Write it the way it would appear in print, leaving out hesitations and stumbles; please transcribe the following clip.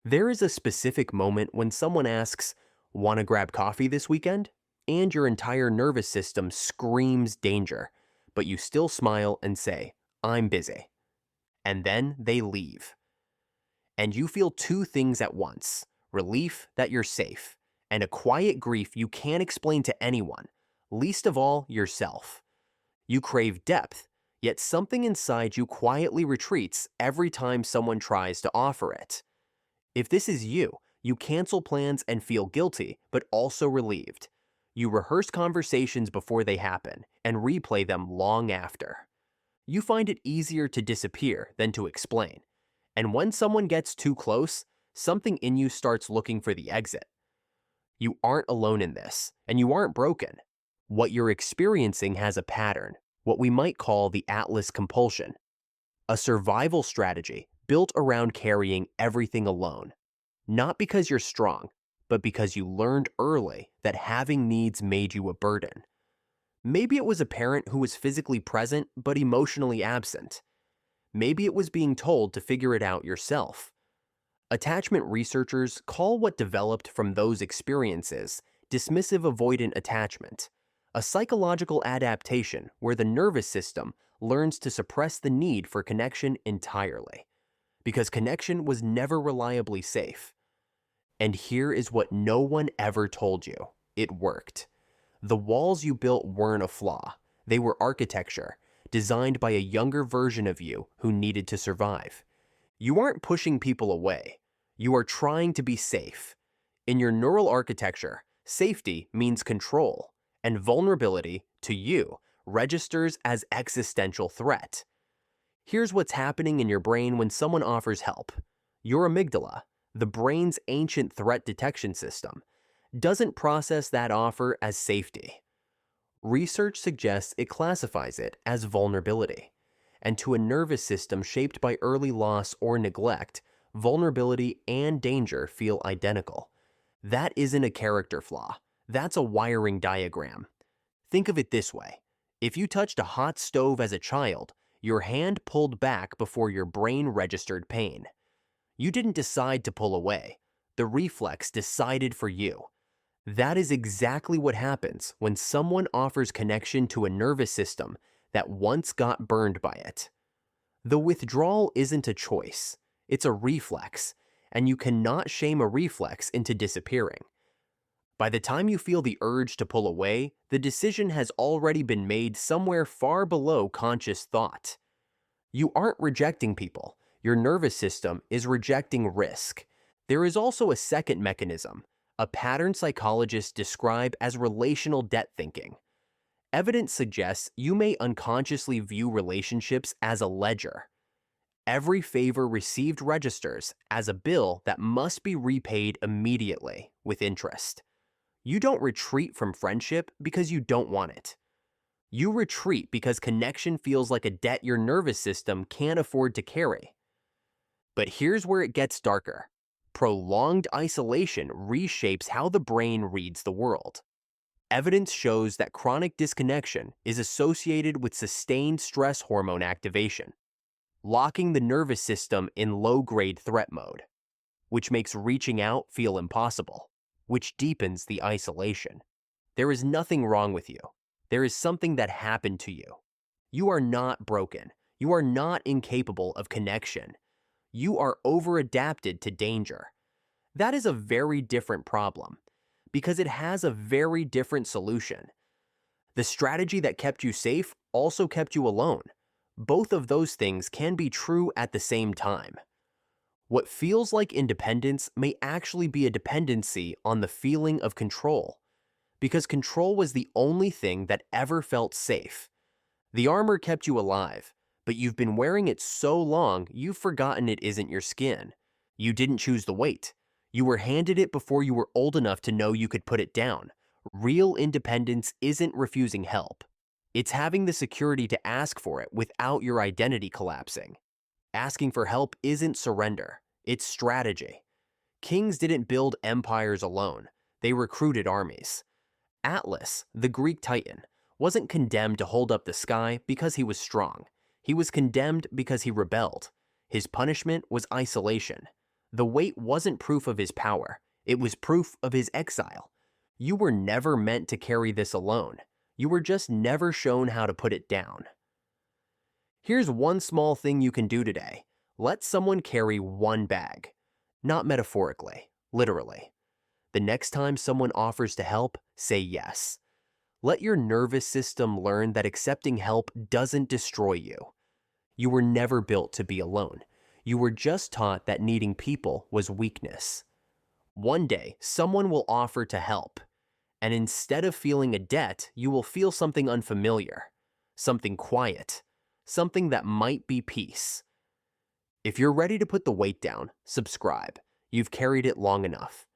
There is a specific moment when someone asks, "Want to grab coffee this weekend?" And your entire nervous system screams danger, but you still smile and say, "I'm busy." And then they leave. And you feel two things at once: relief that you're safe, and a quiet grief you can't explain to anyone, least of all yourself. You crave depth, yet something inside you quietly retreats every time someone tries to offer it. If this is you, you cancel plans and feel guilty, but also relieved. You rehearse conversations before they happen and replay them long after. You find it easier to disappear than to explain. And when someone gets too close, something in you starts looking for the exit. You aren't alone in this, and you aren't broken. What you're experiencing has a pattern, what we might call the Atlas Compulsion, a survival strategy built around carrying everything alone. Not because you're strong, but because you learned early that having needs made you a burden. Maybe it was a parent who was physically present but emotionally absent. Maybe it was being told to figure it out yourself. Attachment researchers call what developed from those experiences dismissive-avoidant attachment, a psychological adaptation where the nervous system learns to suppress the need for connection entirely, because connection was never reliably safe. And here is what no one ever told you: it worked. The walls you built weren't a flaw. They were architecture, designed by a younger version of you who needed to survive. You aren't pushing people away. You are trying to be safe. In your neural architecture, safety means control, and vulnerability, to you, registers as existential threat. Here's what's happening in your brain when someone offers help. Your amygdala, the brain's ancient threat detection system, doesn't process that offer as safety. Research suggests it classifies it as vulnerability. And to a nervous system shaped by early loss or neglect, vulnerability and danger feel identical. That isn't a character flaw. That's a wiring diagram. Think of it this way. If you touched a hot stove as a child, your hand pulled back before your brain registered pain. You didn't decide to pull away. The reflex decided for you. That is exactly what happens when someone offers connection to a nervous system that once got burned by it. The withdrawal isn't a choice, it's a reflex, and you cannot shame a reflex into disappearing. By the time you feel the urge to pull away, the decision has already been made somewhere far below conscious thought. You aren't rejecting people. Your nervous system is rejecting risk. There is also a second mechanism, a pattern psychologists describe as relational debt thinking. Evidence suggests you may unconsciously view relationships as a ledger. Every favor received registers as a bill that must be repaid immediately with interest. You don't retreat from friendship because you don't want it. You retreat because connection feels like a debt your nervous system can't afford to carry. But here's where it gets darker. Prolonged isolation reshapes how the brain reads the world. Evidence shows that chronic disconnection is associated with sustained stress hormone activation, locking the nervous system in low-grade threat mode, which makes reaching out feel impossible, which deepens the isolation. There is nothing wrong with you. There is something that happened to you. You are not broken. You are not incapable of connection. You are over-adapted to danger. That is a very different problem, because it has a very different solution. The strategy that kept you safe also kept you alone. Both of those things can be true at the same time. What feels like independence may actually be a dependency on the feeling of control, because control was the only thing that ever felt safe. The armor kept you alive, but you've been wearing it so long you've forgotten it isn't your skin. You didn't choose the weight. You were handed it before you were old enough to know you could put it down. Real independence isn't refusing help. It's having the security to ask for it without your identity collapsing. Asking for help isn't surrender, it's strategy. Kings didn't build empires alone, they recruited armies. Atlas, the Greek titan, wasn't condemned to hold up the sky because he was strong. He was condemned because he rebelled. His punishment was isolation. The weight wasn't proof of his power, it was proof of his exile. You were never meant to carry this alone. You were just never shown how to put it down. Here's one small thing you can do today. Let someone carry one bag. Not metaphorically, literally. The next time someone offers to help, say yes. Let your nervous system learn that accepting help doesn't destroy you. You were never built to be alone. You were just taught that needing people was weakness. One day, someone will offer to help, and instead of feeling a debt, you will feel something unfamiliar, something quiet, something that might be peace. If you're ready to put the weight down, subscribe. You've carried it long enough.